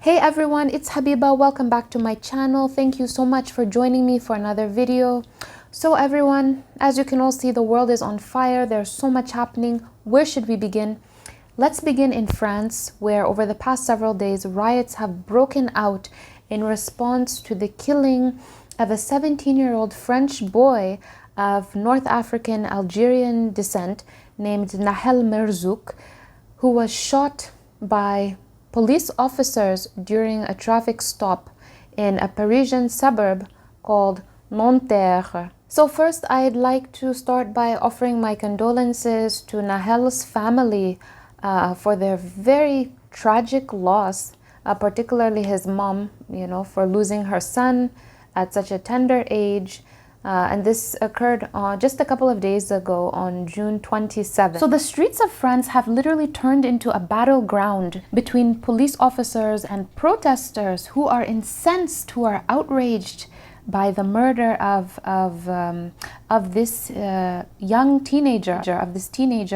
Hey everyone, it's Habiba. Welcome back to my channel. Thank you so much for joining me for another video. So everyone, as you can all see, the world is on fire. There's so much happening. Where should we begin? Let's begin in France, where over the past several days, riots have broken out in response to the killing of a 17-year-old French boy of North African Algerian descent named Nahel Merzouk, who was shot by police officers during a traffic stop in a Parisian suburb called Nanterre. So first, I'd like to start by offering my condolences to Nahel's family for their very tragic loss, particularly his mom, for losing her son at such a tender age. And this occurred just a couple of days ago on June 27th. So the streets of France have literally turned into a battleground between police officers and protesters who are incensed, who are outraged by the murder of this young teenager,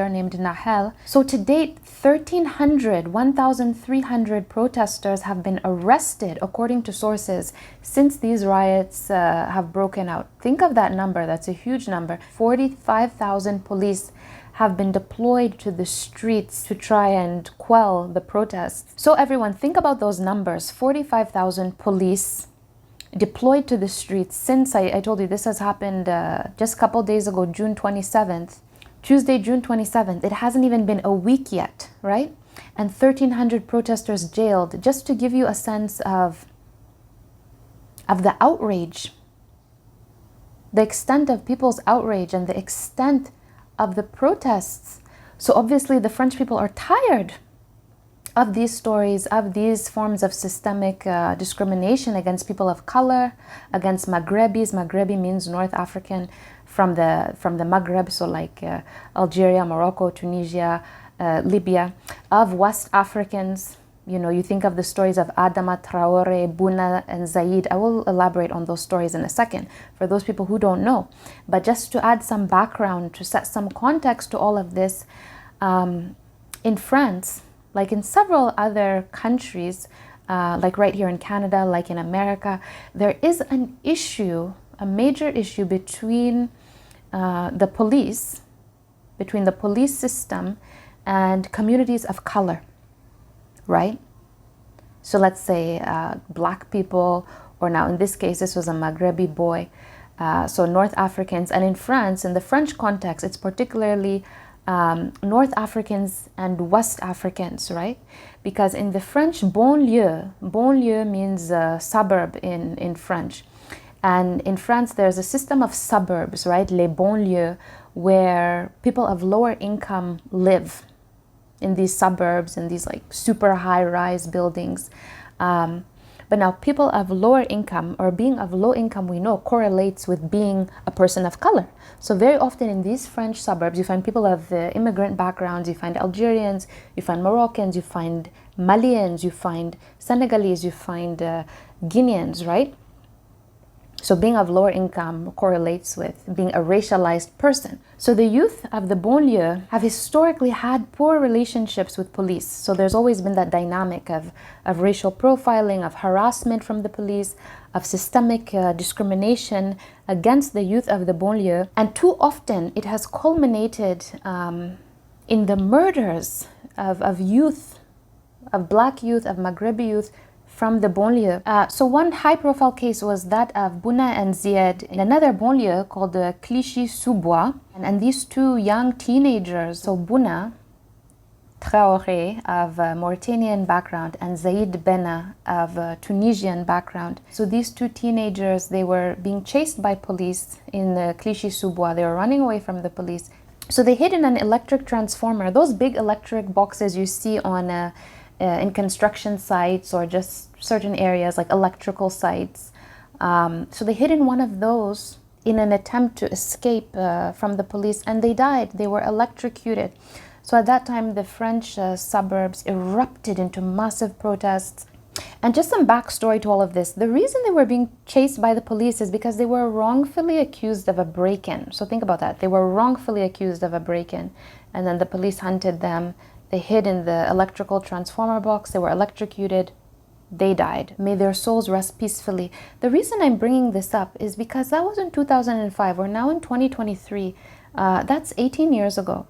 named Nahel. So to date, 1,300 protesters have been arrested, according to sources, since these riots have broken out. Think of that number. That's a huge number. 45,000 police have been deployed to the streets to try and quell the protests. So everyone, think about those numbers. 45,000 police deployed to the streets since, I told you this has happened just a couple days ago, June 27th. Tuesday, June 27th. It hasn't even been a week yet, right? And 1,300 protesters jailed, just to give you a sense of the outrage, the extent of people's outrage and the extent of the protests. So obviously the French people are tired of these stories, of these forms of systemic discrimination against people of color, against Maghrebis. Maghrebi means North African, from the Maghreb, so like Algeria, Morocco, Tunisia, Libya, of West Africans. You think of the stories of Adama Traore, Bouna, and Zaid. I will elaborate on those stories in a second for those people who don't know. But just to add some background, to set some context to all of this, in France, like in several other countries, like right here in Canada, like in America, there is an issue, a major issue between the police system and communities of color, right? So let's say black people, or now in this case, this was a Maghrebi boy, so North Africans. And in France, in the French context, it's particularly North Africans and West Africans, right? Because in the French banlieue means suburb in French. And in France, there's a system of suburbs, right? Les banlieues, where people of lower income live in these suburbs, in these like super high-rise buildings. But now people of lower income, or being of low income, we know correlates with being a person of color. So very often in these French suburbs, you find people of immigrant backgrounds, you find Algerians, you find Moroccans, you find Malians, you find Senegalese, you find Guineans, right? So being of lower income correlates with being a racialized person. So the youth of the banlieue have historically had poor relationships with police. So there's always been that dynamic of racial profiling, of harassment from the police, of systemic discrimination against the youth of the banlieue. And too often it has culminated in the murders of youth, of black youth, of Maghrebi youth, from the banlieue. So one high-profile case was that of Bouna and Ziad in another banlieue called Clichy-sous-Bois. And these two young teenagers, so Bouna Traoré of Mauritanian background and Zaid Benna of Tunisian background. So these two teenagers, they were being chased by police in Clichy-sous-Bois. They were running away from the police. So they hid in an electric transformer, those big electric boxes you see on in construction sites or just certain areas like electrical sites. So they hid in one of those in an attempt to escape from the police, and they died. They were electrocuted. So at that time, the French suburbs erupted into massive protests. And just some backstory to all of this. The reason they were being chased by the police is because they were wrongfully accused of a break-in. So think about that. They were wrongfully accused of a break-in, and then the police hunted them. They hid in the electrical transformer box. They were electrocuted. they died. May their souls rest peacefully. The reason I'm bringing this up is because that was in 2005. We're now in 2023. That's 18 years ago.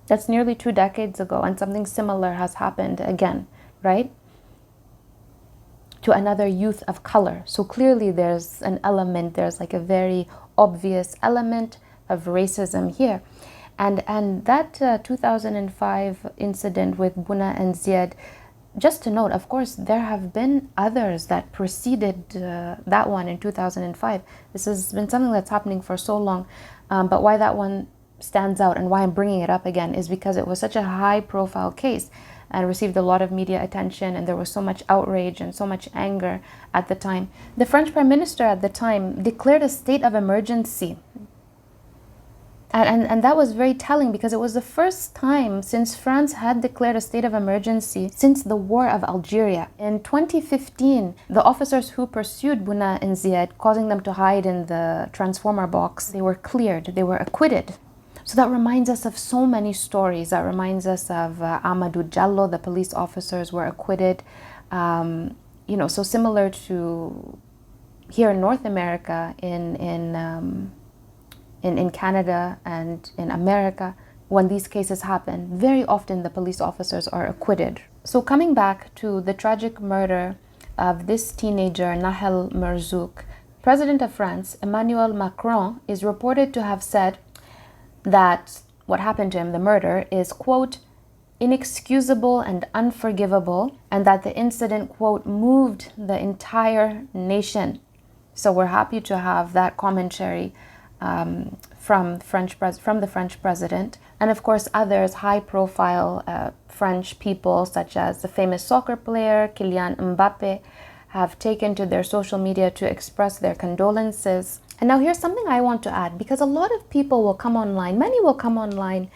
That's nearly 2 decades ago, and something similar has happened again, right? To another youth of color. So clearly there's an element, there's like a very obvious element of racism here. And that 2005 incident with Buna and Ziad, just to note, of course, there have been others that preceded that one in 2005. This has been something that's happening for so long. But why that one stands out and why I'm bringing it up again is because it was such a high profile case and received a lot of media attention, and there was so much outrage and so much anger at the time. The French Prime Minister at the time declared a state of emergency. And that was very telling because it was the first time since France had declared a state of emergency since the War of Algeria. In 2015, the officers who pursued Buna and Ziad, causing them to hide in the transformer box, they were cleared, they were acquitted. So that reminds us of so many stories. That reminds us of Amadou Diallo, the police officers were acquitted. So similar to here in North America, in Canada and in America, when these cases happen, very often the police officers are acquitted. So coming back to the tragic murder of this teenager, Nahel Merzouk, President of France, Emmanuel Macron, is reported to have said that what happened to him, the murder, is, quote, inexcusable and unforgivable, and that the incident, quote, moved the entire nation. So we're happy to have that commentary from the French president, and of course others high-profile French people, such as the famous soccer player Kylian Mbappe, have taken to their social media to express their condolences. And now here's something I want to add, because a lot of people will come online, many will come online,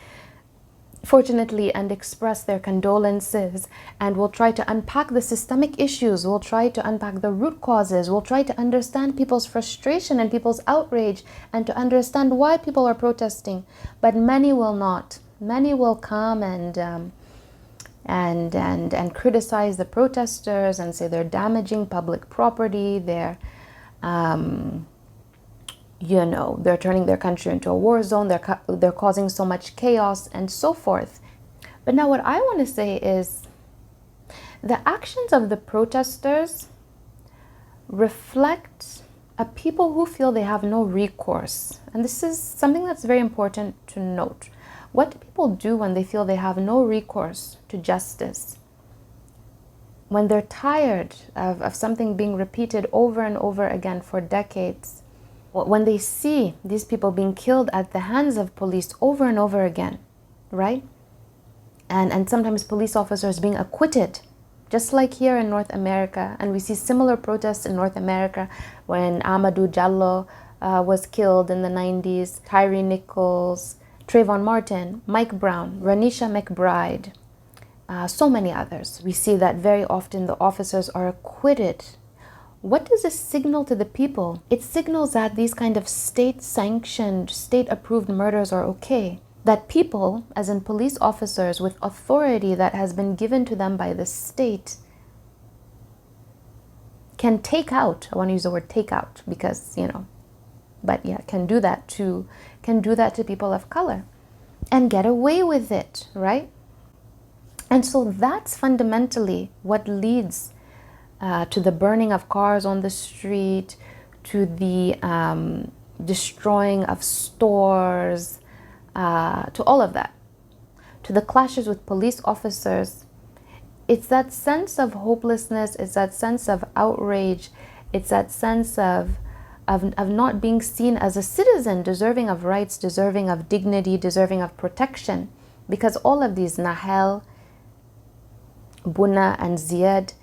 fortunately, and express their condolences, and will try to unpack the systemic issues, will try to unpack the root causes, will try to understand people's frustration and people's outrage, and to understand why people are protesting. But many will not. Many will come and criticize the protesters and say they're damaging public property, they're turning their country into a war zone, they're causing so much chaos and so forth. But now what I want to say is the actions of the protesters reflect a people who feel they have no recourse. And this is something that's very important to note. What do people do when they feel they have no recourse to justice? When they're tired of something being repeated over and over again for decades? When they see these people being killed at the hands of police over and over again, right? And sometimes police officers being acquitted, just like here in North America. And we see similar protests in North America when Amadou Diallo was killed in the 90s, Tyree Nichols, Trayvon Martin, Mike Brown, Ranisha McBride, so many others. We see that very often the officers are acquitted. What does this signal to the people? It signals that these kind of state-sanctioned, state-approved murders are okay. That people, as in police officers with authority that has been given to them by the state, can take out, I want to use the word take out because, but yeah, can do that to people of color and get away with it, right? And so that's fundamentally what leads to the burning of cars on the street, to the destroying of stores, to all of that, to the clashes with police officers. It's that sense of hopelessness, it's that sense of outrage, it's that sense of not being seen as a citizen deserving of rights, deserving of dignity, deserving of protection. Because all of these, Nahel, Buna and Ziad,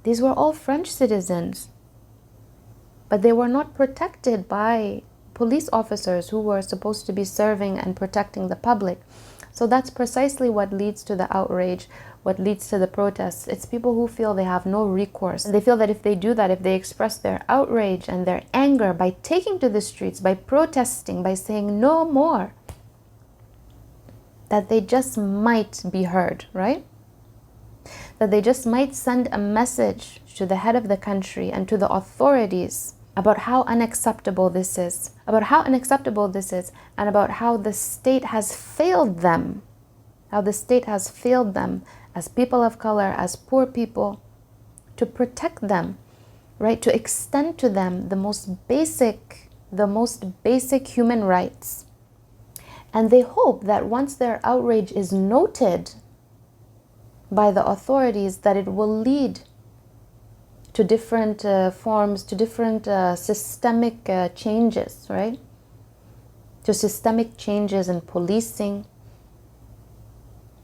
these were all French citizens, but they were not protected by police officers who were supposed to be serving and protecting the public. So that's precisely what leads to the outrage, what leads to the protests. It's people who feel they have no recourse. They feel that if they do that, if they express their outrage and their anger by taking to the streets, by protesting, by saying no more, that they just might be heard, right? that they just might send a message to the head of the country and to the authorities about how unacceptable this is, and about how the state has failed them, as people of color, as poor people, to protect them, right? To extend to them the most basic human rights. And they hope that once their outrage is noted by the authorities, that it will lead to different forms, to different systemic changes, right? To systemic changes in policing,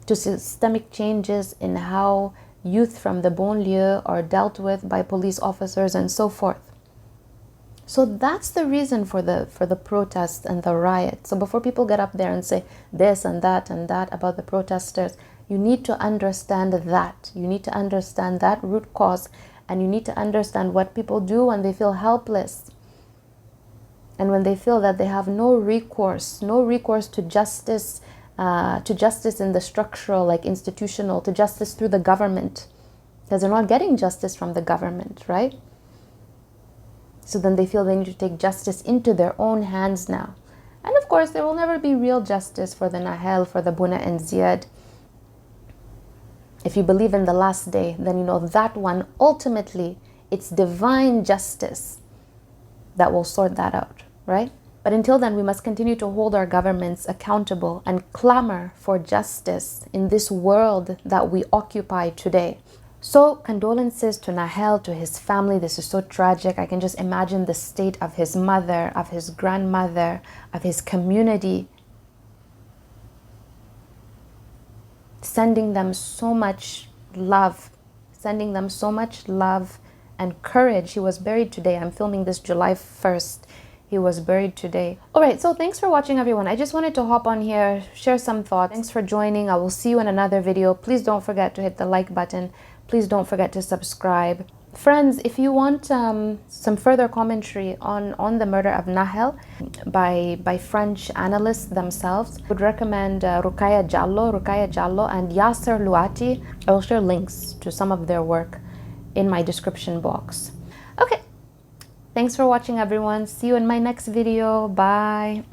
to systemic changes in how youth from the banlieue are dealt with by police officers and so forth. So that's the reason for the protests and the riots. So before people get up there and say this and that about the protesters, you need to understand that. You need to understand that root cause, and you need to understand what people do when they feel helpless, and when they feel that they have no recourse to justice in the structural, like institutional, to justice through the government, because they're not getting justice from the government, right? So then they feel they need to take justice into their own hands now. And of course, there will never be real justice for the Nahel, for the Buna and Ziad. If you believe in the last day, then you know that one, ultimately, it's divine justice that will sort that out, right? But until then, we must continue to hold our governments accountable and clamor for justice in this world that we occupy today. So, condolences to Nahel, to his family. This is so tragic. I can just imagine the state of his mother, of his grandmother, of his community. Sending them so much love, and courage. He was buried today. I'm filming this July 1st. He was buried today. All right, so thanks for watching, everyone. I just wanted to hop on here, share some thoughts. Thanks for joining. I will see you in another video. Please don't forget to hit the like button. Please don't forget to subscribe. Friends, if you want some further commentary on the murder of Nahel by French analysts themselves, I would recommend Rukaya Jallo and Yasser Luati. I will share links to some of their work in my description box. Okay, thanks for watching, everyone. See you in my next video. Bye.